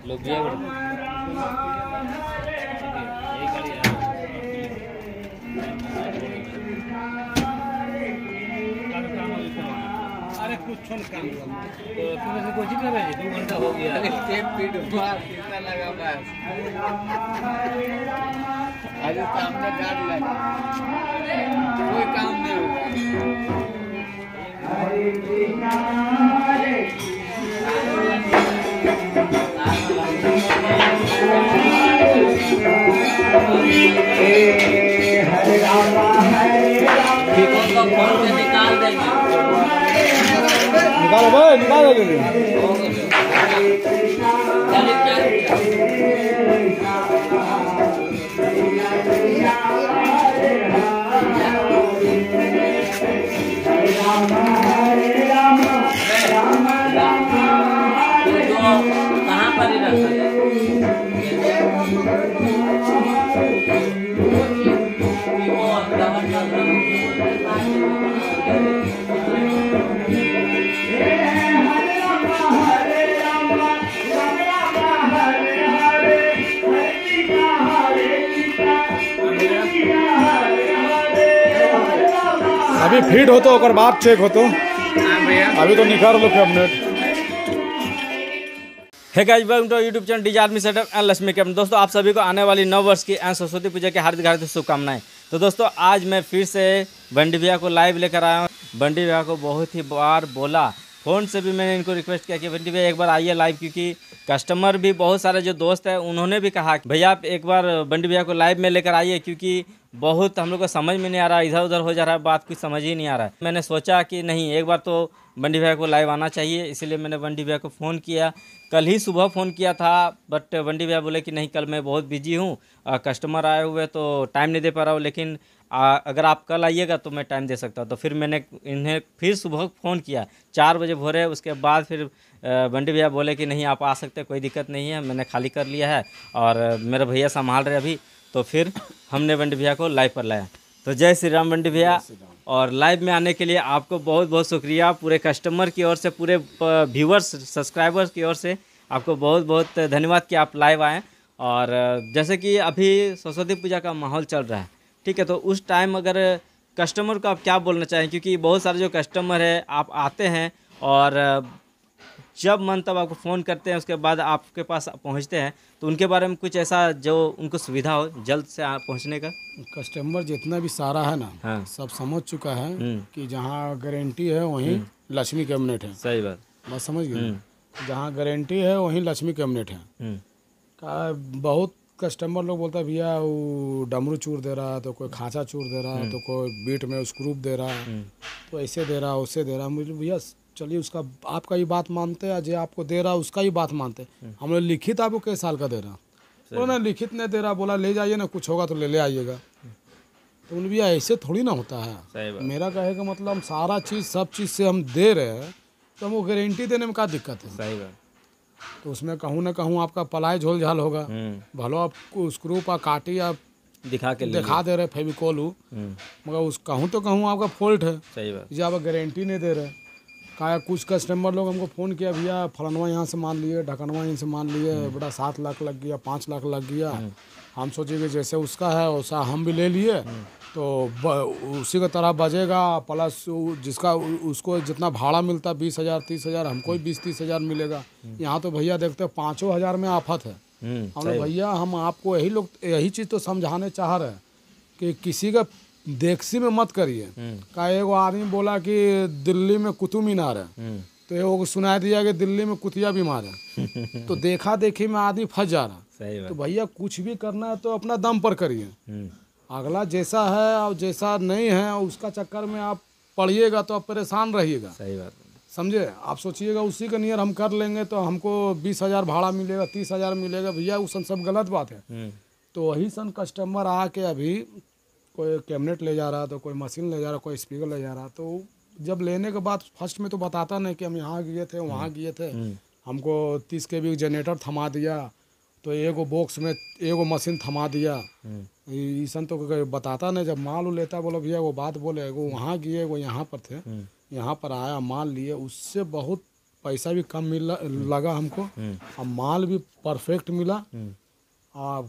लोबिया अरे कुछ काम तो तुम्हें कोशिश कर रहे 2 घंटा हो गया। कितना लगा बस अरे सामने गाड़ लगा कोई काम नहीं निकाल देंगे निकालो भाई निकालो जल्दी। कहाँ पर ही रखा अभी फिट हो तो ओकर बाद चेक हो तो अभी तो निकाल लो cabinet. Hey guys welcome to YouTube channel DJ army setup and Lakshmi cabinet. दोस्तों आप सभी को आने वाली नव वर्ष की एंड सरस्वती पूजा की हार्दिक हार्दिक शुभकामनाएं। तो दोस्तों आज मैं फिर से बंटी भैया को लाइव लेकर आया हूँ। बंटी भैया को बहुत ही बार बोला, फ़ोन से भी मैंने इनको रिक्वेस्ट किया कि बंटी भैया एक बार आइए लाइव, क्योंकि कस्टमर भी बहुत सारे जो दोस्त हैं उन्होंने भी कहा भैया आप एक बार बंटी भैया को लाइव में लेकर आइए, क्योंकि बहुत हम लोग को समझ में नहीं आ रहा, इधर उधर हो जा रहा है, बात कुछ समझ ही नहीं आ रहा है। मैंने सोचा कि नहीं एक बार तो बंटी भैया को लाइव आना चाहिए, इसलिए मैंने बंटी भैया को फ़ोन किया। कल ही सुबह फ़ोन किया था, बट बंटी भैया बोले कि नहीं कल मैं बहुत बिजी हूँ, कस्टमर आए हुए तो टाइम नहीं दे पा रहा हूँ, लेकिन अगर आप कल आइएगा तो मैं टाइम दे सकता हूँ। तो फिर मैंने इन्हें फिर सुबह फ़ोन किया 4 बजे भोरे। उसके बाद फिर बंटी भैया बोले कि नहीं आप आ सकते, कोई दिक्कत नहीं है, मैंने खाली कर लिया है और मेरे भैया संभाल रहे अभी। तो फिर हमने बंटी भैया को लाइव पर लाया। तो जय श्री राम बंटी भैया, और लाइव में आने के लिए आपको बहुत बहुत शुक्रिया। पूरे कस्टमर की ओर से, पूरे व्यूवर्स सब्सक्राइबर्स की ओर से आपको बहुत बहुत धन्यवाद कि आप लाइव आएँ। और जैसे कि अभी सरस्वती पूजा का माहौल चल रहा है, ठीक है, तो उस टाइम अगर कस्टमर को आप क्या बोलना चाहें, क्योंकि बहुत सारे जो कस्टमर है आप आते हैं और जब मन तब आपको फ़ोन करते हैं, उसके बाद आपके पास पहुंचते हैं, तो उनके बारे में कुछ ऐसा जो उनको सुविधा हो जल्द से पहुंचने का। कस्टमर जितना भी सारा है ना, हाँ। सब समझ चुका है कि जहाँ गारंटी है वहीं लक्ष्मी कैबिनेट है। सही बात, बस समझ गए, जहाँ गारंटी है वहीं लक्ष्मी कैबिनेट है। का बहुत कस्टमर लोग बोलता है भैया वो डमरू चूर दे रहा है, तो कोई खांचा चूर दे रहा है, तो कोई बीट में स्क्रूप दे रहा है, तो ऐसे दे रहा है उससे दे रहा है। मुझे भैया चलिए उसका आपका ही बात मानते हैं, जो आपको दे रहा है उसका ही बात मानते हैं। हम लोग लिखित आपको किस साल का दे रहा, बोला ना लिखित नहीं दे रहा, बोला ले जाइए ना, कुछ होगा तो ले आइएगा। तो बोले भैया ऐसे थोड़ी ना होता है। मेरा कहे का मतलब हम सारा चीज़ सब चीज़ से हम दे रहे हैं, तो हमको गारंटी देने में क्या दिक्कत है। सही बात। तो उसमें कहूँ ना कहूँ आपका पलाई झोल झाल होगा, भलो आपको स्क्रू पर काटी आप दिखा दे रहे फेविकोल, मगर उस कहूँ तो कहूँ आपका फॉल्ट है। सही बात। जो आप गारंटी नहीं दे रहे। क्या कुछ कस्टमर लोग हमको फ़ोन किया भैया फलानवा यहाँ से मान लिए, ढकनवा यहाँ से मान लिए, बड़ा 7 लाख लग गया, 5 लाख लग गया। हम सोचे कि जैसे उसका है वैसा हम भी ले लिए, तो उसी की तरह बजेगा, प्लस जिसका उसको जितना भाड़ा मिलता 20,000 30,000, हमको ही 20-30 हज़ार मिलेगा। यहाँ तो भैया देखते हो 5 हज़ार में आफत है। हम लोग भैया हम आपको यही चीज़ तो समझाने चाह रहे हैं कि किसी का देखसी में मत करिए। का एगो आदमी बोला कि दिल्ली में कुतुब मीनार है, तो एगो सुना दिया कि दिल्ली में कुतिया बीमार है। तो देखा देखी में आदमी फंस जा रहा। तो भैया कुछ भी करना है तो अपना दम पर करिए, अगला जैसा है और जैसा नहीं है उसका चक्कर में आप पढ़िएगा तो आप परेशान रहिएगा। सही बात, समझे। आप सोचिएगा उसी का नियर हम कर लेंगे तो हमको 20,000 भाड़ा मिलेगा, 30,000 मिलेगा, भैया वो सब गलत बात है। तो वही सन कस्टमर आके अभी कोई कैबिनेट ले जा रहा, तो कोई मशीन ले जा रहा, कोई स्पीकर ले जा रहा, तो जब लेने के बाद फर्स्ट में तो बताता नहीं कि हम यहाँ गए थे वहाँ गए थे, हमको 30 kV जनरेटर थमा दिया, तो एगो बॉक्स में एगो मशीन थमा दिया, ईसन तो बताता नहीं। जब माल लेता बोलो भैया वो बात बोले, वो वहाँ गए वो यहाँ पर थे, यहाँ पर आया माल लिए, उससे बहुत पैसा भी कम लगा हमको, और माल भी परफेक्ट मिला।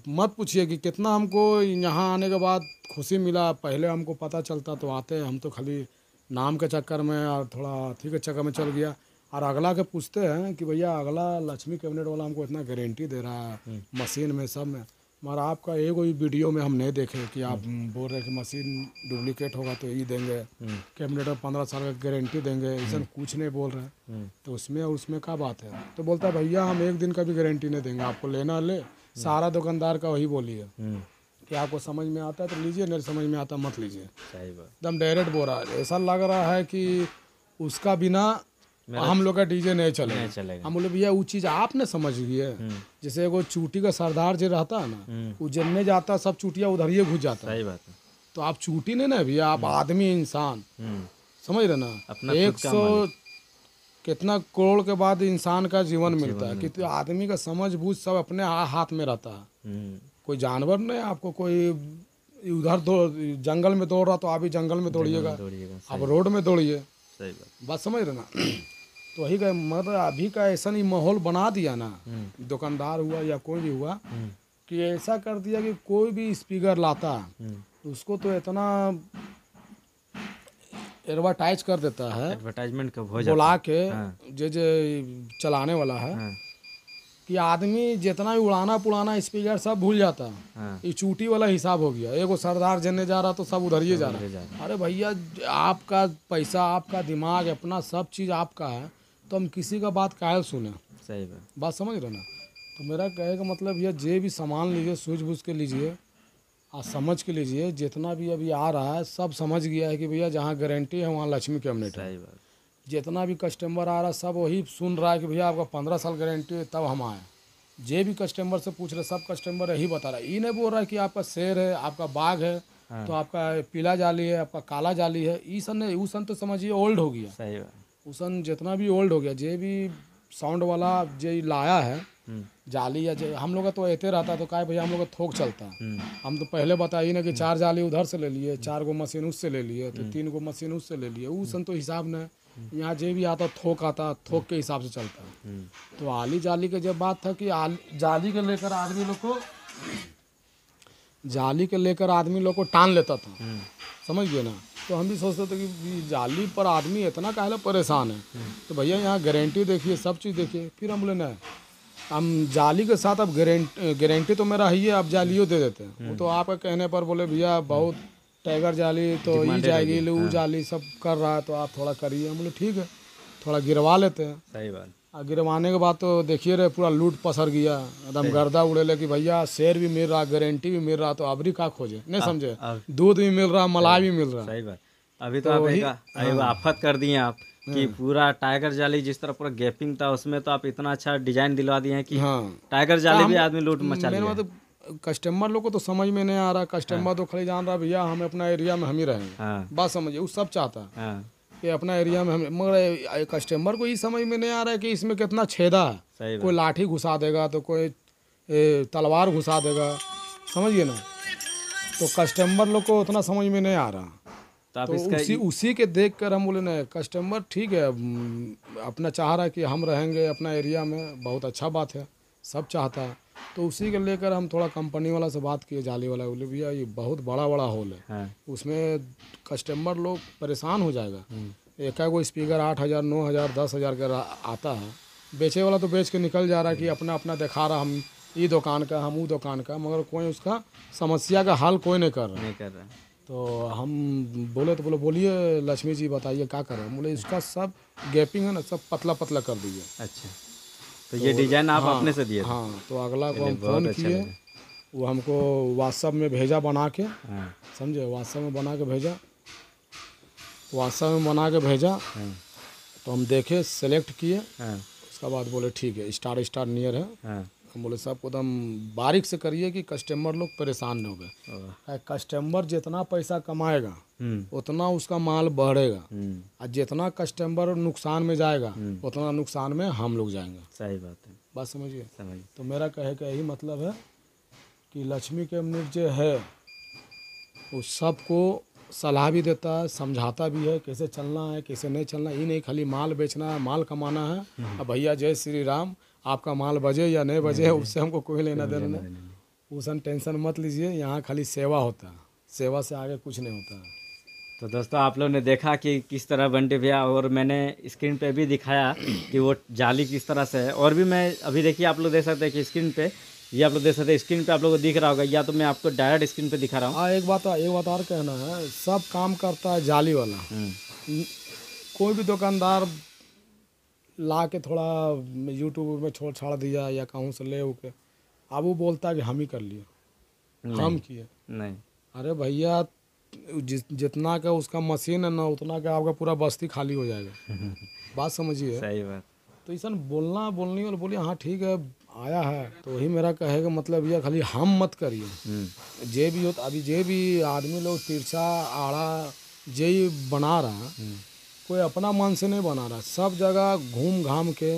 मत पूछिए कि कितना हमको यहाँ आने के बाद खुशी मिला। पहले हमको पता चलता तो आते, हम तो खाली नाम के चक्कर में और थोड़ा ठीक के चक्कर में चल गया। और अगला के पूछते हैं कि भैया अगला लक्ष्मी कैबिनेट वाला हमको इतना गारंटी दे रहा है मशीन में सब में, मगर आपका एगो ही वीडियो में हम नहीं देखे कि आप बोल रहे कि मशीन डुप्लीकेट होगा तो ये देंगे, कैबिनेट में 15 साल का गारंटी देंगे, ऐसा कुछ नहीं बोल रहे। तो उसमें क्या बात है? तो बोलता है भैया हम एक दिन का भी गारंटी नहीं देंगे, आपको लेना ले। सारा दुकानदार का वही बोली है कि आपको समझ में आता है तो लीजिए, नहीं समझ में आता मत लीजिए। सही बात, एकदम डायरेक्ट बोल रहा है। ऐसा लग रहा है कि उसका बिना हम लोग का डीजे नहीं चलेगा। हम बोले भैया वो चीज़ आपने समझ गई है। जैसे एगो चूटी का सरदार जो रहता है ना, वो जन्ने जाता सब चूटिया उधर ही घुस जाता है। सही बात है। तो आप चूटी नहीं ना भैया, आप आदमी इंसान, समझ रहे ना। 100 कितना करोड़ के बाद इंसान का जीवन मिलता है, कि आदमी का समझ बूझ सब अपने हाथ में रहता है। कोई जानवर नहीं, आपको कोई उधर जंगल में दौड़ रहा तो आप भी जंगल में दौड़िएगा, आप रोड में दौड़िए। सही बात समझ रहे ना। तो वही का मतलब अभी का ऐसा ही माहौल बना दिया ना, दुकानदार हुआ या कोई भी हुआ, कि ऐसा कर दिया कि कोई भी स्पीकर लाता उसको तो इतना एडवर्टाइज कर देता है, एडवर्टाइजमेंट कब हो बुला के जे चलाने वाला है, कि आदमी जितना भी उड़ाना पुड़ाना स्पीकर सब भूल जाता है। ये चूटी वाला हिसाब हो गया। एगो सरदार जन्ने जा रहा तो सब उधर ही जा रहा है। अरे भैया आपका पैसा, आपका दिमाग, अपना सब चीज़ आपका है, तो हम किसी का बात काहे सुने? सही बात समझ रहे ना। तो मेरा कहे का मतलब भैया जे भी सामान लीजिए सूझ बूझ के लीजिए और समझ के लीजिए। जितना भी अभी आ रहा है सब समझ गया है कि भैया जहाँ गारंटी है वहाँ लक्ष्मी कैबिनेट है। जितना भी कस्टमर आ रहा है सब वही सुन रहा है कि भैया आपका 15 साल गारंटी है, तब हम आए। जे भी कस्टमर से पूछ रहे सब कस्टमर यही बता रहा है। ये नहीं बोल रहा है कि आपका शेर है, आपका बाघ है, तो आपका पीला जाली है, आपका काला जाली है। ई सन नहीं, ऊ सन तो समझिए ओल्ड हो गया। सही बात, ऊ सन जितना भी ओल्ड हो गया। जे भी साउंड वाला जे लाया है जाली, या हम लोग का तो ऐसे रहता तो क्या भैया हम लोग का थोक चलता। हम तो पहले बताइए ना कि 4 जाली उधर से ले लिए, 4 गो मशीन उससे ले लिए, तो 3 गो मशीन उससे ले लिए। ऊ सन तो हिसाब नहीं। यहाँ जे भी आता थोक आता, थोक के हिसाब से चलता है। तो आली जाली के जब बात था कि जाली के लेकर आदमी लोग को टान लेता था, समझ गए ना। तो हम भी सोचते थे कि जाली पर आदमी इतना काहे परेशान है। तो भैया यहाँ गारंटी देखिए, सब चीज़ देखिए। फिर हम बोले नहीं, हम जाली के साथ अब गारंटी तो मेरा ही है, आप जालियों दे देते हैं। वो तो आपके कहने पर बोले भैया बहुत टाइगर जाली तो ये जाएगी, लू जाली सब कर रहा है, तो आप थोड़ा करिए। हम बोले ठीक है, थोड़ा गिरवा लेते हैं। सही बात। और गिरवाने के बाद तो देखिए रहे पूरा लूट पसर गया, एकदम गर्दा उड़ेले कि भैया शेर भी मिल रहा, गारंटी भी मिल रहा, तो अबरी का खोजे, नहीं समझे। दूध भी मिल रहा, मलाई भी मिल रहा। सही बात। अभी तो आप एक आफत कर दिए आप कि पूरा टाइगर जाली जिस तरह पूरा गैपिंग था उसमें, तो आप इतना अच्छा डिजाइन दिलवा दिए हैं कि टाइगर जाली भी आदमी लूट मचा लिया। मतलब कस्टमर लोग को तो समझ में नहीं आ रहा। कस्टमर तो खाली जान रहा भैया हम अपना एरिया में हम ही रहेंगे, बात समझिए। वो सब चाहता है कि अपना एरिया में हम, मगर कस्टमर को ये समझ में नहीं आ रहा है कि इसमें कितना छेदा है। कोई लाठी घुसा देगा तो कोई तलवार घुसा देगा, समझिए ना। तो कस्टमर लोग को उतना समझ में नहीं आ रहा। तो उसी के देख कर हम बोले नहीं, कस्टमर ठीक है अपना चाह रहा है कि हम रहेंगे अपना एरिया में, बहुत अच्छा बात है, सब चाहता है। तो उसी के लेकर हम थोड़ा कंपनी वाला से बात किए, जाली वाला। बोले भैया ये बहुत बड़ा होल है, उसमें कस्टमर लोग परेशान हो जाएगा। एक वो स्पीकर 8,000 9,000 10,000 का आता है, बेचे वाला तो बेच के निकल जा रहा है कि अपना अपना दिखा रहा, हम ये दुकान का, हम वो दुकान का, मगर कोई उसका समस्या का हल कोई नहीं कर रहा। तो हम बोले तो बोलिए लक्ष्मी जी बताइए क्या करें। बोले इसका सब गैपिंग है ना, सब पतला पतला कर दीजिए। अच्छा, तो ये डिजाइन आप अपने से दिए? हाँ। तो अगला को हम फ़ोन किए, वो हमको व्हाट्सएप में भेजा बना के, समझे, व्हाट्सएप में बना के भेजा। तो हम देखे, सेलेक्ट किए, उसके बाद बोले ठीक है, स्टार नियर है, हम बोले साहब को एकदम बारीक से करिए कि कस्टमर लोग परेशान न हो गए। कस्टमर जितना पैसा कमाएगा उतना उसका माल बढ़ेगा, और जितना कस्टमर नुकसान में जाएगा उतना नुकसान में हम लोग जाएंगे। सही बात है, बात समझिए। समझ। तो मेरा कहे का यही मतलब है कि लक्ष्मी कैबिनेट जो है वो सबको सलाह भी देता है, समझाता भी है कैसे चलना है कैसे नहीं चलना। ये नहीं खाली माल बेचना है, माल कमाना है। अब भैया जय श्री राम, आपका माल बजे या नहीं बजे उससे हमको कोई लेना देना नहीं। उसन टेंशन मत लीजिए, यहाँ खाली सेवा होता है, सेवा से आगे कुछ नहीं होता है। तो दोस्तों आप लोग ने देखा कि किस तरह बंटी भैया, और मैंने स्क्रीन पे भी दिखाया कि वो जाली किस तरह से है। और भी मैं अभी देखिए आप लोग देख सकते हैं कि स्क्रीन पे, ये आप लोग देख सकते हैं स्क्रीन पे आप लोगों को दिख रहा होगा, या तो मैं आपको डायरेक्ट स्क्रीन पे दिखा रहा हूँ। हाँ, एक बात और कहना है, सब काम करता है जाली वाला। कोई भी दुकानदार ला के थोड़ा यूट्यूब में छोड़ छाड़ दिया या कहूँ से ले के, अब वो बोलता है कि हम ही कर लिए, हम किए। नहीं, अरे भैया जितना का उसका मशीन है ना, उतना का आपका पूरा बस्ती खाली हो जाएगा। बात समझिए। सही बात। तो ऐसा बोलनी वाले बोलिए हाँ ठीक है आया है, तो वही मेरा कहे का मतलब ये खाली हम मत करिए। जे भी हो, अभी जे भी आदमी लोग तिरछा आड़ा जे बना रहा, कोई अपना मन से नहीं बना रहा, सब जगह घूम घाम के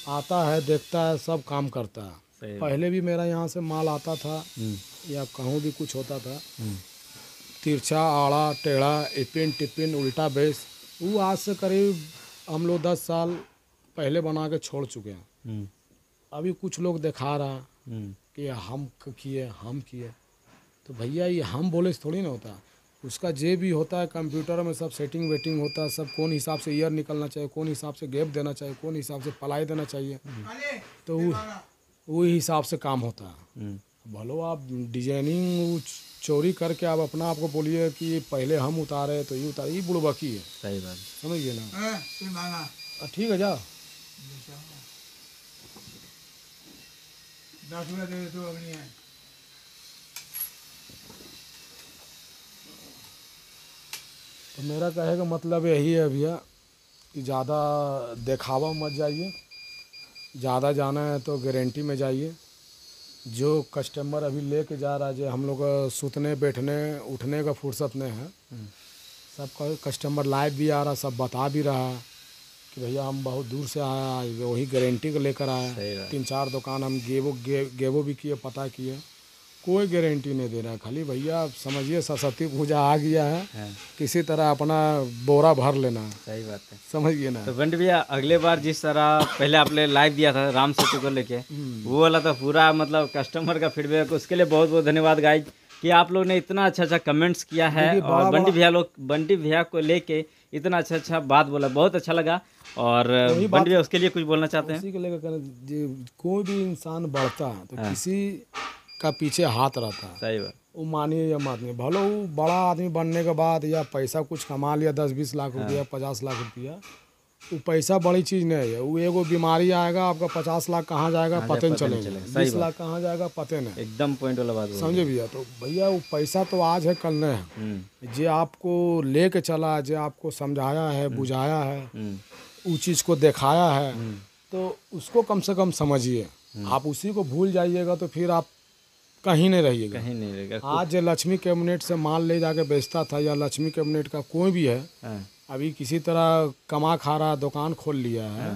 आता है, देखता है, सब काम करता है। पहले भी मेरा यहाँ से माल आता था या कहूँ भी कुछ होता था, तिरछा आड़ा टेढ़ा इपिन टिपिन उल्टा बेस, वो आज से करीब हम लोग 10 साल पहले बना के छोड़ चुके हैं। अभी कुछ लोग दिखा रहा कि हम किए, तो भैया ये हम बोले से थोड़ी ना होता, उसका जे भी होता है कंप्यूटर में सब सेटिंग वेटिंग होता है, सब कौन हिसाब से ईयर निकलना चाहिए, कौन हिसाब से गैप देना चाहिए, कौन हिसाब से पलाई देना चाहिए, तो वो हिसाब से काम होता है। भलो आप डिजाइनिंग चोरी करके आप अपना आपको बोलिए कि पहले हम उतारे तो ये उतारे, ये बुड़बकी है। सही बात, समझिए ना। ठीक है जा 10 रुपया दे दो अग्नि है। तो मेरा कहे का मतलब यही है भैया कि ज़्यादा दिखावा मत जाइए, ज़्यादा जाना है तो गारंटी में जाइए। जो कस्टमर अभी लेके जा रहा है, जो हम लोग सुतने बैठने उठने का फुर्सत नहीं है, सब कस्टमर लाइव भी आ रहा, सब बता भी रहा है कि भैया हम बहुत दूर से आया, वही गारंटी को लेकर आया। 3-4 दुकान हम गेवो भी किए, पता किए, कोई गारंटी नहीं दे रहा है। खाली भैया समझिए सरस्वती पूजा आ गया है, किसी तरह अपना बोरा भर लेना है। सही बात है, समझिए ना। तो बंटी भैया अगले बार जिस तरह पहले आपने लाइव दिया था राम सेतु को लेके, वो वाला तो पूरा मतलब कस्टमर का फीडबैक, उसके लिए बहुत बहुत धन्यवाद गाइज कि आप लोग ने इतना अच्छा कमेंट्स किया है, और बंटी भैया को लेके इतना अच्छा बात बोला, बहुत अच्छा लगा। और बंटी भैया उसके लिए कुछ बोलना चाहते हैं? उसी को लेकर कोई भी इंसान बढ़ता है तो किसी का पीछे हाथ रहता है। सही बात। वो मानिए या मानिए, भलो वो बड़ा आदमी बनने के बाद या पैसा कुछ कमा लिया 10-20 लाख रुपया 50 लाख रुपया, वो पैसा बड़ी चीज़ नहीं है। वो एगो बीमारी आएगा, आपका 50 लाख कहाँ जाएगा पता नहीं चलेगा, 20 लाख कहाँ जाएगा पता नहीं। एकदम पॉइंट वाला बात समझे भैया। तो भैया वो पैसा तो आज है कल नहीं है। जो आपको लेके चला, जो आपको समझाया है, बुझाया है, उस चीज़ को दिखाया है, तो उसको कम से कम समझिए। आप उसी को भूल जाइएगा तो फिर आप कहीं नहीं रहिएगा, कहीं नहीं रहेगा। आज लक्ष्मी कैबिनेट से माल ले जाके बेचता था, या लक्ष्मी कैबिनेट का कोई भी है, अभी किसी तरह कमा खा रहा दुकान खोल लिया है,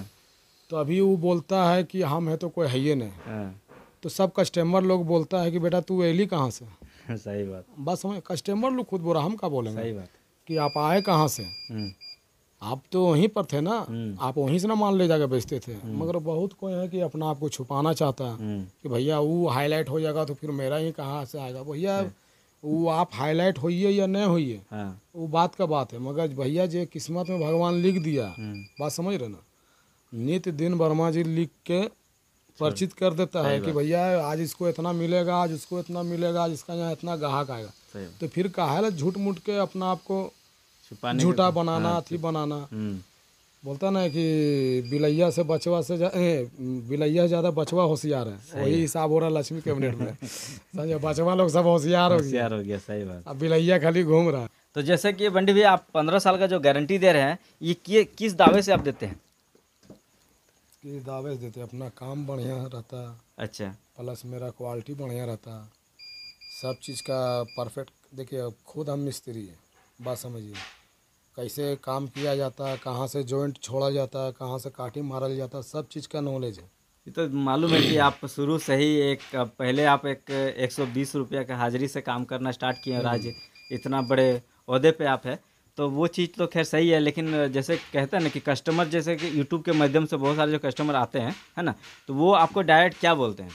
तो अभी वो बोलता है कि हम है तो कोई है ही नहीं। तो सब कस्टमर लोग बोलता है कि बेटा तू एली कहाँ से। सही बात। बस हमें कस्टमर लोग खुद बोला, हम क्या बोलेंगे। सही बात कि आप आए कहाँ से, आप तो वहीं पर थे ना, आप वहीं से ना माल ले जाकर बेचते थे। मगर बहुत कोई है कि अपना आप को छुपाना चाहता है कि भैया वो हाईलाइट हो जाएगा तो फिर मेरा ही कहाँ से आएगा। भैया वो आप हाईलाइट होइए या नहीं होइए, वो बात का बात है, मगर भैया जो किस्मत में भगवान लिख दिया, बात समझ रहे ना। नित्य दिन वर्मा जी लिख के परिचित कर देता है कि भैया आज इसको इतना मिलेगा, आज उसको इतना मिलेगा, आज इसका यहाँ इतना ग्राहक आएगा। तो फिर काहे झूठ मूठ के अपना आपको झूठा बनाना, थी बनाना। बोलता ना कि बिलैया से बचवा से बिलैया ज़्यादा बचवा होशियार है, वही हिसाब हो रहा लक्ष्मी कैबिनेट में। समझे, बचवा लोग सब होशियार हो गया। सही बात। अब बिलैया खाली घूम रहा है। तो जैसे कि बंटी भैया आप 15 साल का जो गारंटी दे रहे हैं, ये किस दावे से आप देते हैं? की दावे देते, अपना काम बढ़िया रहता, अच्छा प्लस मेरा क्वालिटी बढ़िया रहता, सब चीज़ का परफेक्ट। देखिए अब खुद हम मिस्त्री हैं, बात समझिए कैसे काम किया जाता है, कहाँ से जॉइंट छोड़ा जाता है, कहाँ से काटी मारल जाता है, सब चीज़ का नॉलेज है। ये तो मालूम है कि आप शुरू से ही पहले आप एक 120 रुपया का हाजिरी से काम करना स्टार्ट किए और आज इतना बड़े ओहदे पे आप है, तो वो चीज़ तो खैर सही है। लेकिन जैसे कहते हैं ना कि कस्टमर, जैसे कि यूट्यूब के माध्यम से बहुत सारे जो कस्टमर आते हैं, है ना, तो वो आपको डायरेक्ट क्या बोलते हैं?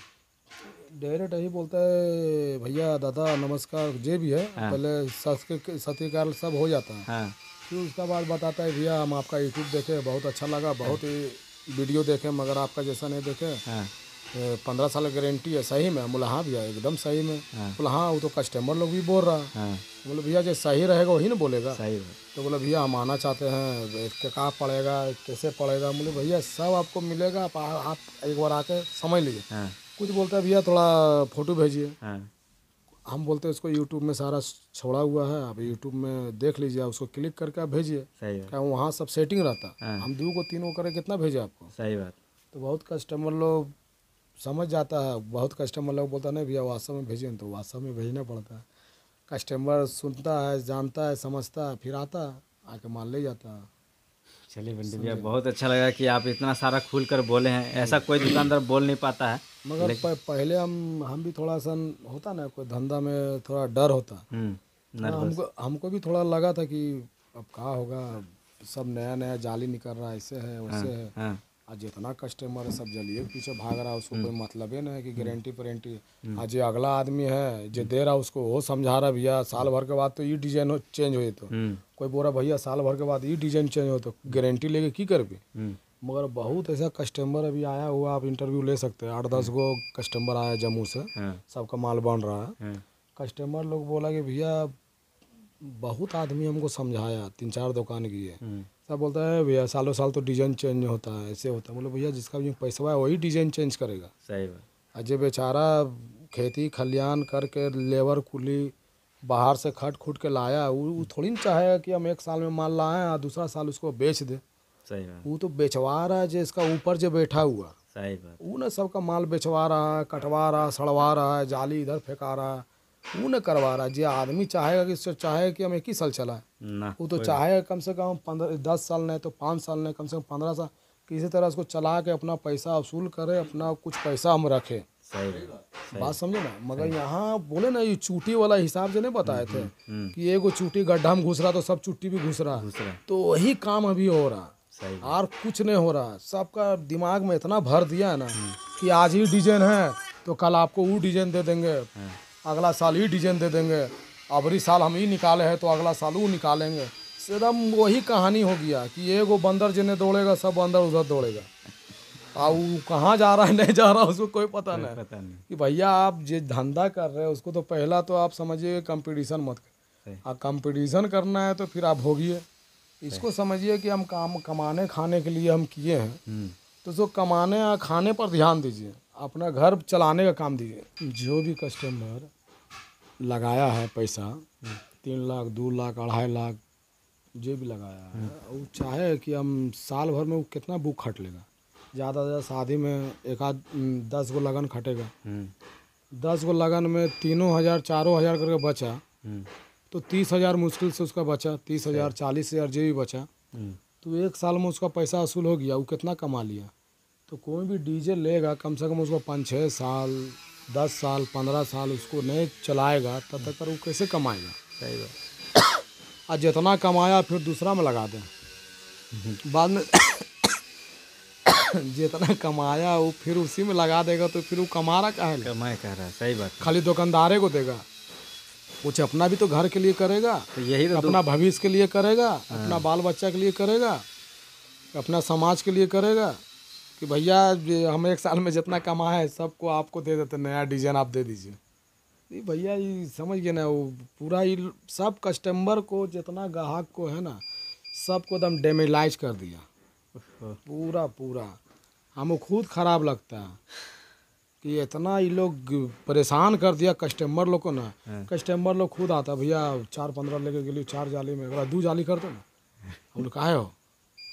डायरेक्ट यही बोलता है भैया दादा नमस्कार, जे भी है, पहले सत्कार सब हो जाता है। हाँ फिर उसका बाद बताता है भैया हम आपका यूट्यूब देखे, बहुत अच्छा लगा, बहुत ही वीडियो देखे, मगर आपका जैसा नहीं देखे। हाँ 15 साल गारंटी है, सही में? बोला हाँ भैया एकदम सही में। हाँ। बोला हाँ वो तो कस्टमर लोग भी बोल रहा है। हाँ बोले भैया जो सही रहेगा वही ना बोलेगा। सही है। तो बोले भैया हम आना चाहते हैं, क्या पड़ेगा, कैसे पड़ेगा? बोले भैया सब आपको मिलेगा, आप एक बार आके समझ लीजिए। हाँ कुछ बोलता है भैया थोड़ा फोटो भेजिए, हाँ हम बोलते हैं उसको यूट्यूब में सारा छोड़ा हुआ है, आप यूट्यूब में देख लीजिए, उसको क्लिक करके आप भेजिए। सही है। क्या वहाँ सब सेटिंग रहता, हाँ। हम 2 को 3 को करे कितना भेजे आपको? सही बात। तो बहुत कस्टमर लोग समझ जाता है, बहुत कस्टमर लोग बोलता नहीं भैया व्हाट्सएप में भेजिए, तो व्हाट्सएप में भेजना पड़ता है। कस्टमर सुनता है, जानता है, समझता है, फिर आता है, आके माल ले जाता है। चलिए बंटी भैया, बहुत अच्छा लगा कि आप इतना सारा खुल कर बोले हैं, ऐसा कोई दुकानदार बोल नहीं पाता है। मगर पहले हम भी थोड़ा सा होता ना, कोई धंधा में थोड़ा डर होता। हमको भी थोड़ा लगा था कि अब क्या होगा, सब नया नया जाली निकल रहा है, ऐसे है वैसे है। हाँ आज जितना कस्टमर है सब जलिए पीछे भाग रहा है, उसको कोई मतलब ही नहीं है कि गारंटी वारंटी। आज जो अगला आदमी है जो दे रहा है उसको वो समझा रहा भैया साल भर के बाद तो ये डिजाइन चेंज हो, तो कोई बोल रहा भैया साल भर के बाद ये डिजाइन चेंज हो, तो गारंटी लेके की कर भी। मगर बहुत ऐसा कस्टमर अभी आया हुआ, आप इंटरव्यू ले सकते हैं। 8-10 गो कस्टमर आया जम्मू से, सबका माल बन रहा है। कस्टमर लोग बोला कि भैया बहुत आदमी हमको समझाया, 3-4 दुकान की है, सब बोलता है भैया सालों साल तो डिजाइन चेंज होता है, ऐसे होता है। बोले भैया जिसका भी पैसा है वही डिजाइन चेंज करेगा। सही बात। अजय बेचारा खेती खलियान करके लेबर कुली बाहर से खट खुट के लाया, वो थोड़ी ना चाहेगा कि हम 1 साल में माल लाएं और दूसरा साल उसको बेच दे। सही बात। वो तो बेचवा रहा है, जिसका ऊपर जो बैठा हुआ, सही बात। वो ना सबका माल बेचवा रहा है, कटवा रहा है, सड़वा रहा है, जाली इधर फेंका रहा है, वो न करवा रहा है। जो आदमी चाहेगा कि चाहे कि हम 1 ही साल चलाए, वो तो चाहे कम से कम 10 साल नहीं तो 5 साल नहीं, कम से कम 15 साल किसी तरह उसको चला के अपना पैसा वसूल करे, अपना कुछ पैसा हम रखे। सही बात समझे ना? मगर यहाँ बोले ना ये चूटी वाला हिसाब से नहीं बताए थे कि एगो चूटी गड्ढा में घुस रहा तो सब चुट्टी भी घुस रहा, तो वही काम अभी हो रहा, और कुछ नहीं हो रहा। सबका दिमाग में इतना भर दिया है ना कि आज ही डिजाइन है तो कल आपको वो डिजाइन दे देंगे, अगला साल ही डिजाइन दे देंगे, अबरी साल हम ही निकाले हैं तो अगला साल वो निकालेंगे। एकदम वही कहानी हो गया कि एगो बंदर जिन्हें दौड़ेगा सब बंदर उधर दौड़ेगा, और वो कहाँ जा रहा है नहीं जा रहा उसको कोई पता नहीं। कि भैया आप जो धंधा कर रहे हैं उसको तो पहला तो आप समझिए कंपटीशन मत कर, और कंपटीशन करना है तो फिर आप भोगिए। इसको समझिए कि हम काम कमाने खाने के लिए हम किए हैं, तो उसको कमाने और खाने पर ध्यान दीजिए, अपना घर चलाने का काम दीजिए। जो भी कस्टमर लगाया है पैसा 3 लाख 2 लाख 2.5 लाख जो भी लगाया है, वो चाहे कि हम साल भर में वो कितना बुक खट लेगा। ज़्यादा से ज़्यादा शादी में 10 गो लगन खटेगा, 10 गो लगन में 3,000 4,000 करके बचा, तो 30,000 मुश्किल से उसका बचा, 30,000 40,000 जो भी बचा, तो 1 साल में उसका पैसा वसूल हो गया। वो कितना कमा लिया। तो कोई भी डीजे लेगा कम से कम उसको 5-6 साल 10 साल 15 साल उसको नहीं चलाएगा तब तक वो कैसे कमाएगा। सही बात। और जितना कमाया फिर दूसरा में लगा दें, बाद में जितना कमाया वो फिर उसी में लगा देगा, तो फिर वो कमा रहा काहे? कमाए कह रहा है। सही बात। खाली दुकानदारे को देगा, कुछ अपना भी तो घर के लिए करेगा, तो यही तो अपना भविष्य के लिए करेगा, अपना बाल बच्चा के लिए करेगा, अपना समाज के लिए करेगा। कि भैया हम 1 साल में जितना कमाए है सबको आपको दे देते, नया डिजाइन आप दे दीजिए। नहीं भैया ये समझ गए ना, वो पूरा ही सब कस्टमर को जितना ग्राहक को है ना सबको एकदम डेमेलाइज कर दिया पूरा। हमको खुद ख़राब लगता है कि इतना ये लोग परेशान कर दिया कस्टमर लोग को ना। कस्टमर लोग खुद आता भैया 4-15 लेके गली 4 जाली में, अगर 2 जाली करते ना, हम लोग काहे हो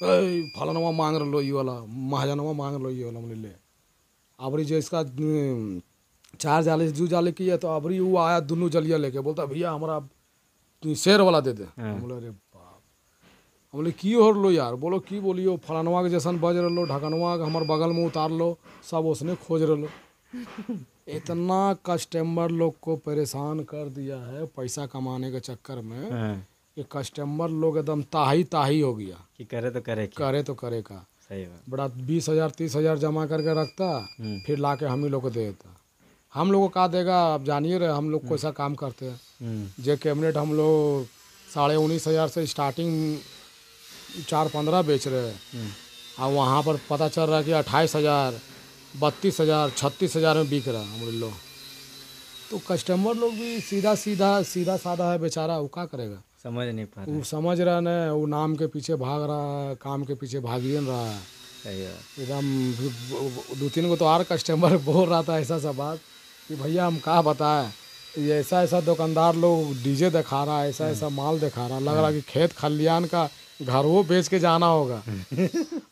फलानवा मांग रहा लो ये वाला, महाजनवा मांग लो ये वाला। हमने ले अबरी जो इसका 4 जाले जू जाले की है, तो अबरी वो आया दोनों जलिया लेके, बोलता भैया हमारा शेर वाला दे दे। हम बोले अरे बाप, हम बोले की हो लो यार, बोलो की बोलियो, फलानवा के जैसन बज रहा लो, ढकनवा के हमारे बगल में उतार लो, सब उसने खोज रहा लो। इतना कस्टमर लोग को परेशान कर दिया है पैसा कमाने के चक्कर में कि कस्टमर लोग एकदम ताही हो गया कि करे तो करे क्या? करे तो करे का। सही बात। बड़ा 20,000 30,000 जमा करके रखता, फिर लाके हम ही लोग को दे देता। हम लोग को कहा देगा, आप जानिए रहे हम लोग कैसा काम करते हैं। जे कैबिनेट हम लोग 19,500 से स्टार्टिंग 4-15 बेच रहे हैं, और वहाँ पर पता चल रहा है कि 28,000 32,000 36,000 में बिक रहा है। हम लोग तो कस्टमर लोग भी सीधा साधा है बेचारा, वो क्या करेगा, समझ नहीं पा रहा। वो समझ रहा है, वो नाम के पीछे भाग रहा है, काम के पीछे भागिए रहा है। सही है। एकदम 2-3 को तो और कस्टमर बोल रहा था ऐसा सब बात कि भैया हम कहा बताएं, ये ऐसा दुकानदार लोग डीजे दिखा रहा है, ऐसा माल दिखा रहा, लग रहा कि खेत खलियान का घर वो बेच के जाना होगा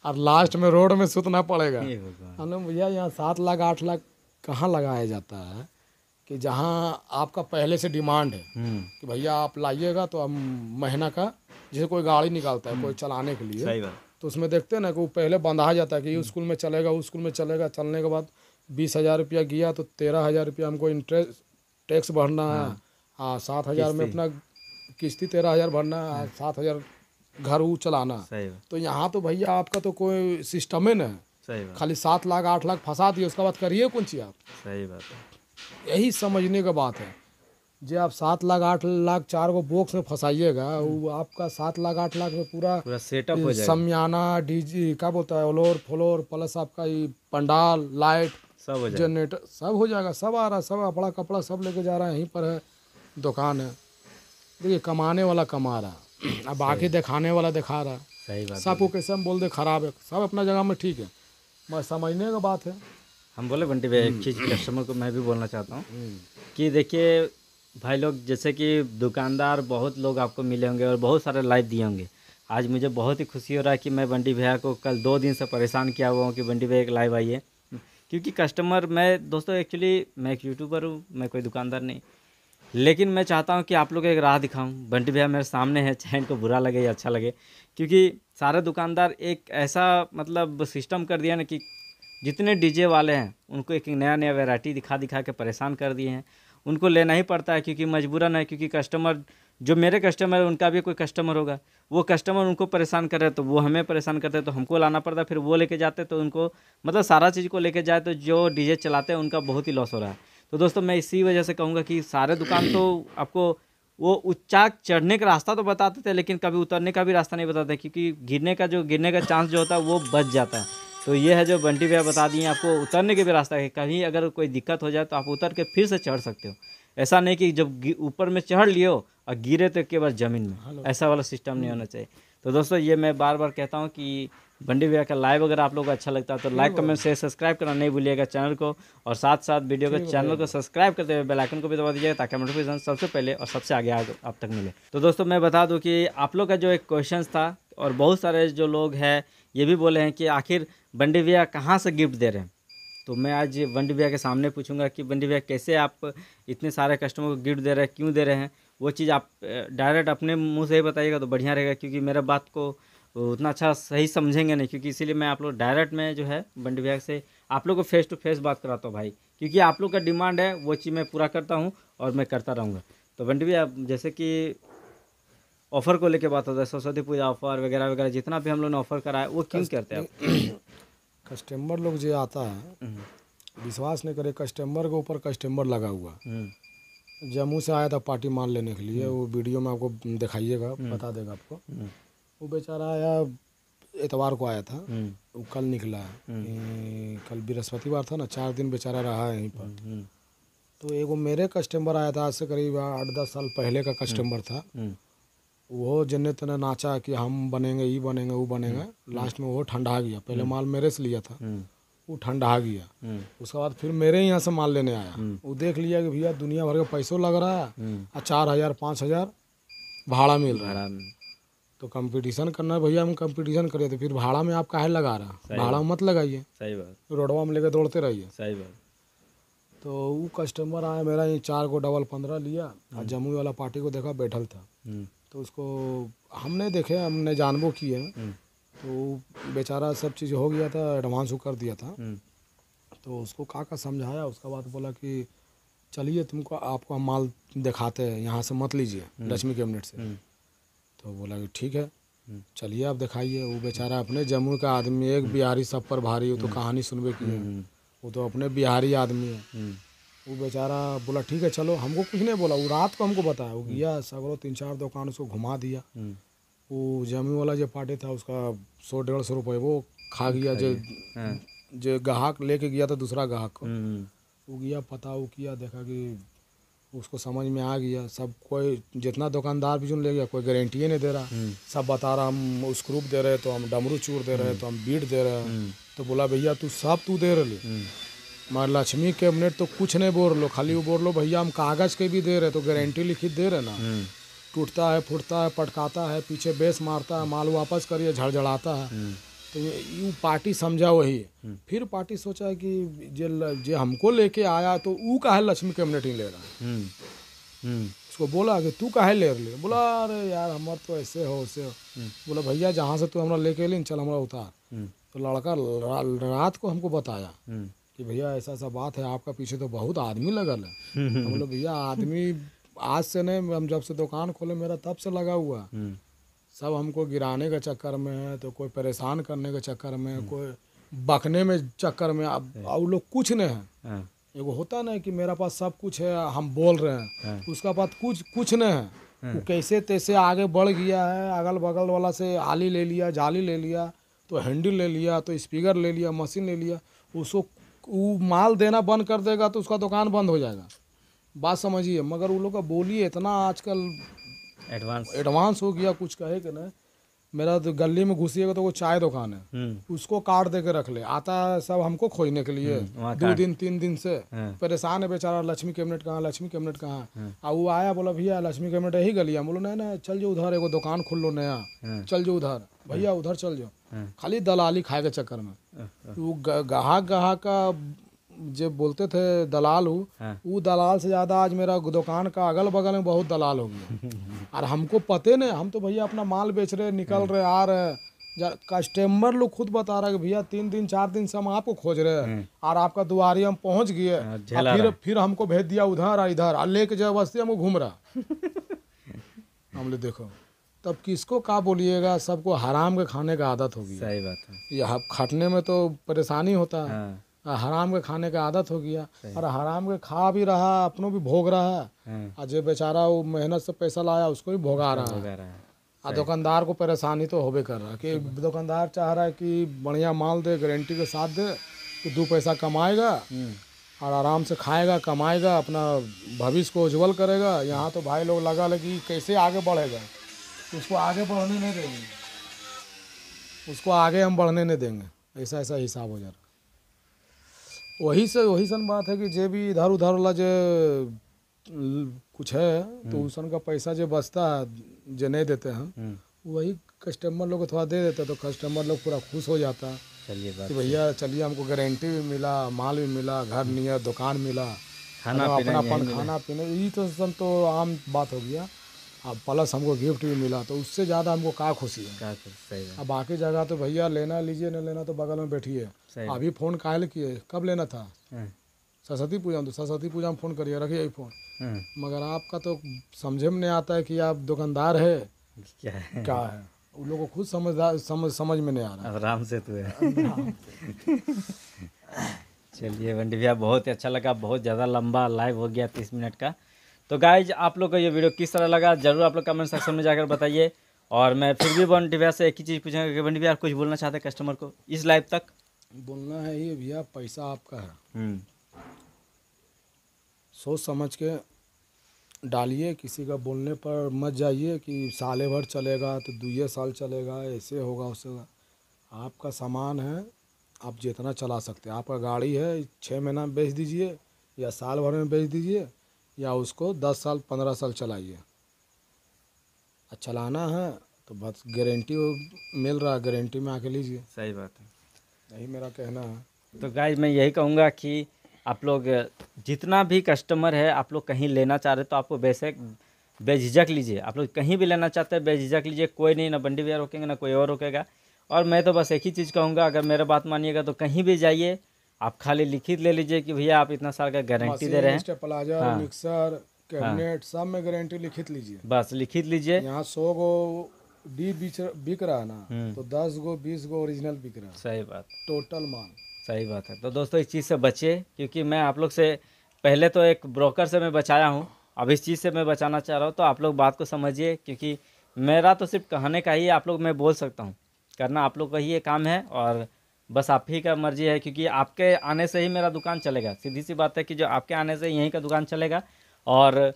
और लास्ट में रोड में सुतना पड़ेगा। हमने भैया यहाँ 7 लाख 8 लाख कहाँ लगाया जाता है कि जहाँ आपका पहले से डिमांड है कि भैया आप लाइएगा, तो हम महीना का, जैसे कोई गाड़ी निकालता है कोई चलाने के लिए, सही बात। तो उसमें देखते हैं ना कि वो पहले बंधा जाता है कि ये स्कूल में चलेगा, उस स्कूल में चलेगा। चलने के बाद 20,000 रुपया गया तो 13,000 रुपया हमको इंटरेस्ट टैक्स भरना है, 7,000 में अपना किस्ती 13,000 भरना है, 7,000 घर वो चलाना। सही बात। तो यहाँ तो भैया आपका तो कोई सिस्टम है ना, सही बात। खाली 7 लाख 8 लाख फंसा दिए, उसके बाद करिए कौन चीज़ आप। सही बात है। यही समझने का बात है, जो आप 7 लाख 8 लाख 4 को बॉक्स में फंसाइएगा, वो आपका 7 लाख 8 लाख में पूरा सेटअप हो जाएगा, समियाना डीजी क्या बोलता है, ओलोर फ्लोर प्लस आपका ये पंडाल लाइट सब हो जाएगा, जनरेटर सब हो जाएगा, सब आ रहा है, सब कपड़ा कपड़ा सब लेके जा रहा है, यहीं पर है दुकान है। देखिए कमाने वाला कमा रहा, अब बाकी दिखाने वाला दिखा रहा। सही बात। सबको कैसे हम बोल दे खराब है, सब अपना जगह में ठीक है, बस समझने का बात है। हम बोले बंटी भाई एक चीज़ कस्टमर को मैं भी बोलना चाहता हूँ कि देखिए भाई लोग, जैसे कि दुकानदार बहुत लोग आपको मिले होंगे और बहुत सारे लाइव दिए होंगे। आज मुझे बहुत ही खुशी हो रहा है कि मैं बंटी भैया को कल 2 दिन से परेशान किया हुआ हूँ कि बंटी भैया एक लाइव आइए, क्योंकि कस्टमर, मैं दोस्तों एक्चुअली मैं एक यूट्यूबर हूँ, मैं कोई दुकानदार नहीं, लेकिन मैं चाहता हूँ कि आप लोग एक राह दिखाऊँ। बंटी भैया मेरे सामने है, चाहे इनको बुरा लगे या अच्छा लगे, क्योंकि सारे दुकानदार एक ऐसा मतलब सिस्टम कर दिया ना कि जितने डीजे वाले हैं उनको एक नया वैरायटी दिखा के परेशान कर दिए हैं। उनको लेना ही पड़ता है क्योंकि मजबूरन है, क्योंकि कस्टमर जो मेरे कस्टमर है उनका भी कोई कस्टमर होगा, वो कस्टमर उनको परेशान कर रहे हैं तो वो हमें परेशान करते हैं, तो हमको लाना पड़ता है, फिर वो लेके जाते तो उनको मतलब सारा चीज़ को लेके जाए तो जो डीजे चलाते हैं उनका बहुत ही लॉस हो रहा है। तो दोस्तों मैं इसी वजह से कहूँगा कि सारे दुकान तो आपको वो ऊंचा चढ़ने का रास्ता तो बताते थे, लेकिन कभी उतरने का भी रास्ता नहीं बताते, क्योंकि गिरने का चांस जो होता है वो बच जाता है। तो ये है जो बंटी भैया बता दिए आपको, उतरने के भी रास्ता है, कहीं अगर कोई दिक्कत हो जाए तो आप उतर के फिर से चढ़ सकते हो। ऐसा नहीं कि जब ऊपर में चढ़ लियो और गिरे तो केवल ज़मीन में, ऐसा वाला सिस्टम नहीं होना चाहिए। तो दोस्तों ये मैं बार बार कहता हूँ कि बंटी भैया का लाइव अगर आप लोगों को अच्छा लगता है तो लाइक कमेंट शेयर सब्सक्राइब करना नहीं भूलिएगा चैनल को, और साथ साथ वीडियो को चैनल को सब्सक्राइब करते हुए बेल आइकन को भी दबा दीजिएगा ताकि नोटिफिकेशन सबसे पहले और सबसे आगे आप तक मिले। तो दोस्तों मैं बता दूं कि आप लोग का जो एक क्वेश्चन था, और बहुत सारे जो लोग हैं ये भी बोले हैं कि आखिर बंटी भैया कहाँ से गिफ्ट दे रहे हैं, तो मैं आज बंटी भैया के सामने पूछूंगा कि बंटी भैया कैसे आप इतने सारे कस्टमर को गिफ्ट दे रहे हैं, क्यों दे रहे हैं, वो चीज़ आप डायरेक्ट अपने मुंह से ही बताइएगा तो बढ़िया रहेगा, क्योंकि मेरा बात को उतना अच्छा सही समझेंगे नहीं, क्योंकि इसीलिए मैं आप लोग डायरेक्ट में जो है बंटी भैया से आप लोग को फेस टू फेस बात कराता हूँ भाई, क्योंकि आप लोग का डिमांड है वो चीज़ मैं पूरा करता हूँ और मैं करता रहूँगा। तो बंटी भैया जैसे कि ऑफ़र को लेके बात होता है, सरस्वती पूजा ऑफ़र वगैरह वगैरह जितना भी हम लोग ने ऑफ़र करा है वो क्यों करते हैं आप? कस्टमर लोग जो आता है विश्वास नहीं करे, कस्टमर के ऊपर कस्टमर लगा हुआ। जम्मू से आया था पार्टी माल लेने के लिए, वो वीडियो में आपको दिखाइएगा, बता देगा आपको। वो बेचारा आया इतवार को आया था, वो कल निकला है, कल बृहस्पतिवार था ना, 4 दिन बेचारा रहा है यहीं पर। तो एगो मेरे कस्टमर आया था, आज से करीब 8-10 साल पहले का कस्टमर था। वो जन्ने तने नाचा कि हम बनेंगे, ये बनेंगे, वो बनेंगे, लास्ट में वो ठंडा गया। पहले माल मेरे से लिया था, वो ठंडा गया। उसके बाद फिर मेरे यहाँ से माल लेने आया, वो देख लिया कि भैया दुनिया भर का पैसों लग रहा है और 4,000 5,000 भाड़ा मिल रहा है। तो कंपटीशन करना है भैया, हम कंपटीशन करिए तो फिर भाड़ा में आप काहे लगा रहा, भाड़ा में मत लगाइए, सही बात, रोडवा में लेकर दौड़ते रहिए। सही बात। तो वो कस्टमर आया मेरा, ये 4 को डबल 15 लिया और जमुई वाला पार्टी को देखा बैठल था, तो उसको हमने देखे, हमने जानबो किए, तो बेचारा सब चीज़ हो गया था, एडवांस वो कर दिया था। तो उसको का समझाया, उसका बाद बोला कि चलिए तुमको आपको हम माल दिखाते हैं, यहाँ से मत लीजिए लक्ष्मी कैबिनेट से। तो बोला कि ठीक है चलिए आप दिखाइए। वो बेचारा अपने जम्मू का आदमी, एक बिहारी सब पर भारी, वो तो कहानी सुनबे की है, वो तो अपने बिहारी आदमी है। वो बेचारा बोला ठीक है चलो, हमको कुछ नहीं बोला, वो रात को हमको बताया, वो गया सगरों 3-4 दुकान उसको घुमा दिया। वो जम्मू वाला जो पार्टी था उसका 100-150 रुपये वो खा गया, जो ग्राहक लेके गया था दूसरा ग्राहक को, वो गया पता वो किया, देखा कि उसको समझ में आ गया। सब कोई जितना दुकानदार भी जो ले गया, कोई गारंटी नहीं दे रहा, सब बता रहा हम स्क्रूप दे रहे तो हम डमरू चूर दे रहे तो हम बीट दे रहे हैं। तो बोला भैया तू सब तू दे रहे, मगर लक्ष्मी कैबिनेट तो कुछ नहीं बोल लो, खाली वो बोल लो भैया हम कागज़ के भी दे रहे, तो गारंटी लिखित दे रहे ना, टूटता है फूटता है पटकाता है, पीछे बेस मारता है, माल वापस करिए झड़झड़ाता है। तो ये पार्टी समझा वही। फिर पार्टी सोचा कि जे हमको लेके आया तो वो काहे लक्ष्मी कैबिनेट ही ले रहा है। उसको बोला कि तू काहे ले रही, बोला अरे यार हमार तो ऐसे हो वैसे हो। बोला भैया जहाँ से तू हमरा लेके ली चल हमरा उतार। तो लड़का रात को हमको बताया कि भैया ऐसा ऐसा बात है, आपका पीछे तो बहुत आदमी लगल है। हम बोले भैया आदमी आज से नहीं, हम जब से दुकान खोले मेरा तब से लगा हुआ, सब हमको गिराने के चक्कर में है, तो कोई परेशान करने के चक्कर में, कोई बकने में चक्कर में। अब वो लोग कुछ नहीं है, एगो होता ना कि मेरा पास सब कुछ है हम बोल रहे हैं, उसका पास कुछ नहीं है। वो कैसे तैसे आगे बढ़ गया है, अगल बगल वाला से आली ले लिया, जाली ले लिया, तो हैंडल ले लिया, तो स्पीकर ले लिया, मशीन ले लिया। उसको वो माल देना बंद कर देगा तो उसका दुकान बंद हो जाएगा, बात समझिए। मगर वो लोग का बोलिए इतना आजकल एडवांस हो गया, कुछ कहे कि नहीं। मेरा तो गली में घुसिएगा तो वो चाय दुकान है, उसको कार्ड दे के रख ले, आता है सब हमको खोजने के लिए। 2 दिन 3 दिन से परेशान है बेचारा, लक्ष्मी कैबिनेट कहाँ, लक्ष्मी कैबिनेट कहाँ। और वो आया बोला भैया लक्ष्मी कैबिनेट यही गली है। बोलो नहीं नहीं चल जाओ उधर, एगो दुकान खोल लो नया, चल जाओ उधर, भैया उधर चल जाओ। खाली दलाली खाए के चक्कर में वो ग्राहक का जो बोलते थे दलाल हूँ, वो दलाल से ज़्यादा आज मेरा दुकान का अगल बगल में बहुत दलाल हो गया। और हमको पते नहीं, हम तो भैया अपना माल बेच रहे, निकल रहे, आ रहे। कस्टमर लोग खुद बता रहे कि भैया 3 दिन 4 दिन से हम आपको खोज रहे हैं और आपका दुआरी हम पहुंच गए, फिर हमको भेज दिया उधर और इधर, और लेके जबरदस्ती हमको घूम रहा। हम लोग देखो तब किसको क्या बोलिएगा, सबको हराम के खाने का आदत होगी। सही बात है, ये खटने में तो परेशानी होता है, हराम के खाने का आदत हो गया, और हराम के खा भी रहा, अपनों भी भोग रहा है, और जो बेचारा वो मेहनत से पैसा लाया उसको भी भोगा रहा है। और दुकानदार को परेशानी तो होबे कर रहा है कि दुकानदार चाह रहा है कि बढ़िया माल दे, गारंटी के साथ दे, तो 2 पैसा कमाएगा और आराम से खाएगा, कमाएगा, अपना भविष्य को उज्जवल करेगा। यहाँ तो भाई लोग लगा लगी कैसे आगे बढ़ेगा, उसको आगे बढ़ने नहीं देंगे, उसको आगे हम बढ़ने नहीं देंगे, ऐसा ऐसा हिसाब हो जा रहा। वही सन बात है कि जे भी इधर उधर वाला जो कुछ है तो उसन का पैसा जो बचता है, जो नहीं देते हैं, वही कस्टमर लोग को थोड़ा दे देते, तो कस्टमर लोग पूरा खुश हो जाता है। चलिए बात कि भैया चलिए हमको गारंटी भी मिला, माल भी मिला, घर नियर दुकान मिला, अपनापन खाना पीना, ये तो सब तो आम बात हो गया। अब प्लस हमको गिफ्ट भी मिला, तो उससे ज़्यादा हमको क्या खुशी है। अब बाकी जगह तो भैया लेना लीजिए, नहीं लेना तो बगल में बैठिए। अभी फ़ोन काहे किए, कब लेना था, सरस्वती पूजा में, तो सरस्वती पूजा में फ़ोन करिए, रखिए फ़ोन। मगर आपका तो समझे में नहीं आता है कि आप दुकानदार है क्या है, उन लोगों को खुद समझ में नहीं आ रहा। आराम से तो है। चलिए बंटी भैया बहुत ही अच्छा लगा, बहुत ज़्यादा लंबा लाइव हो गया 30 मिनट का। तो गाइज आप लोग को ये वीडियो किस तरह लगा जरूर आप लोग कमेंट सेक्शन में जाकर बताइए। और मैं फिर भी बंटी भैया से एक ही चीज़ पूछूंगा कि बंटी भैया कुछ बोलना चाहते हैं कस्टमर को इस लाइव तक? बोलना है ये भैया, पैसा आपका है, सोच समझ के डालिए, किसी का बोलने पर मत जाइए कि साले भर चलेगा तो 2 साल चलेगा, ऐसे होगा वैसे होगा। आपका सामान है, आप जितना चला सकते हैं। आपका गाड़ी है, 6 महीना में बेच दीजिए या साल भर में बेच दीजिए, या उसको 10 साल 15 साल चलाइए। चलाना है तो बस गारंटी मिल रहा है, गारंटी में आके लीजिए, सही बात है। यही मेरा कहना है। तो गाइस मैं यही कहूँगा कि आप लोग जितना भी कस्टमर है, आप लोग कहीं लेना चाह रहे तो आपको बेझिझक लीजिए। आप लोग कहीं भी लेना चाहते हैं बेझिझक लीजिए, कोई नहीं, ना बंडी भैया रोकेंगे ना कोई और रोकेगा। और मैं तो बस एक ही चीज़ कहूँगा, अगर मेरा बात मानिएगा तो कहीं भी जाइए आप खाली लिखित ले लीजिए कि भैया आप इतना साल का गारंटी दे रहे हैं। स्टेबलाइजर, हाँ। मिक्सर, कैबिनेट सब में गारंटी लिखित लीजिए। बस लिखित लीजिए। यहाँ 100 गो डी बिक रहा है ना, तो 10 गो 20 गो ओरिजिनल बिक रहा है, सही बात, टोटल माल। सही बात है। तो दोस्तों इस चीज़ से बचिए, क्योंकि मैं आप लोग से पहले तो एक ब्रोकर से मैं बचाया हूँ, अब इस चीज़ से मैं बचाना चाह रहा हूँ। तो आप लोग बात को समझिए, क्योंकि मेरा तो सिर्फ कहने का ही आप लोग मैं बोल सकता हूँ, करना आप लोग का ही ये काम है और बस आप ही का मर्जी है, क्योंकि आपके आने से ही मेरा दुकान चलेगा। सीधी सी बात है कि जो आपके आने से यहीं का दुकान चलेगा। और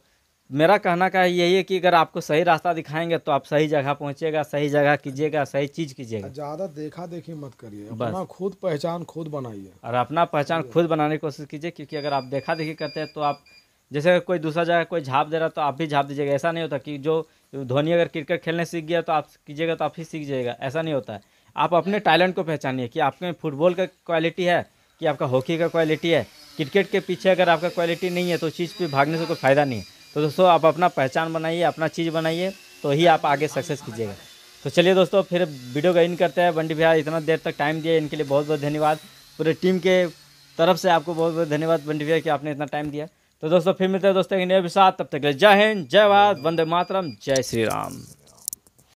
मेरा कहना का यही है कि अगर आपको सही रास्ता दिखाएंगे तो आप सही जगह पहुँचिएगा, सही जगह कीजिएगा, सही चीज़ कीजिएगा। ज़्यादा देखा देखी मत करिए, अपना खुद पहचान खुद बनाइए और अपना पहचान खुद बनाने की कोशिश कीजिए, क्योंकि अगर आप देखा देखी करते हैं तो आप जैसे कोई दूसरा जगह कोई झाप दे रहा है तो आप भी झाप दीजिएगा। ऐसा नहीं होता कि जो धोनी अगर क्रिकेट खेलने सीख गया तो आप कीजिएगा तो आप ही सीख जाइएगा, ऐसा नहीं होता है। आप अपने टैलेंट को पहचानिए कि आपके फुटबॉल का क्वालिटी है कि आपका हॉकी का क्वालिटी है। क्रिकेट के पीछे अगर आपका क्वालिटी नहीं है तो चीज़ पे भागने से कोई फ़ायदा नहीं है। तो दोस्तों आप अपना पहचान बनाइए, अपना चीज़ बनाइए, तो ही आप आगे सक्सेस कीजिएगा। तो चलिए दोस्तों फिर वीडियो का इन करते हैं। बंडी भैया इतना देर तक टाइम दिया, इनके लिए बहुत बहुत धन्यवाद। पूरे टीम के तरफ से आपको बहुत बहुत धन्यवाद बंडी भैया कि आपने इतना टाइम दिया। तो दोस्तों फिर मिलते हैं दोस्तों एक नए साथ, तब तक जय हिंद, जय भारत, वंदे मातरम, जय श्री राम।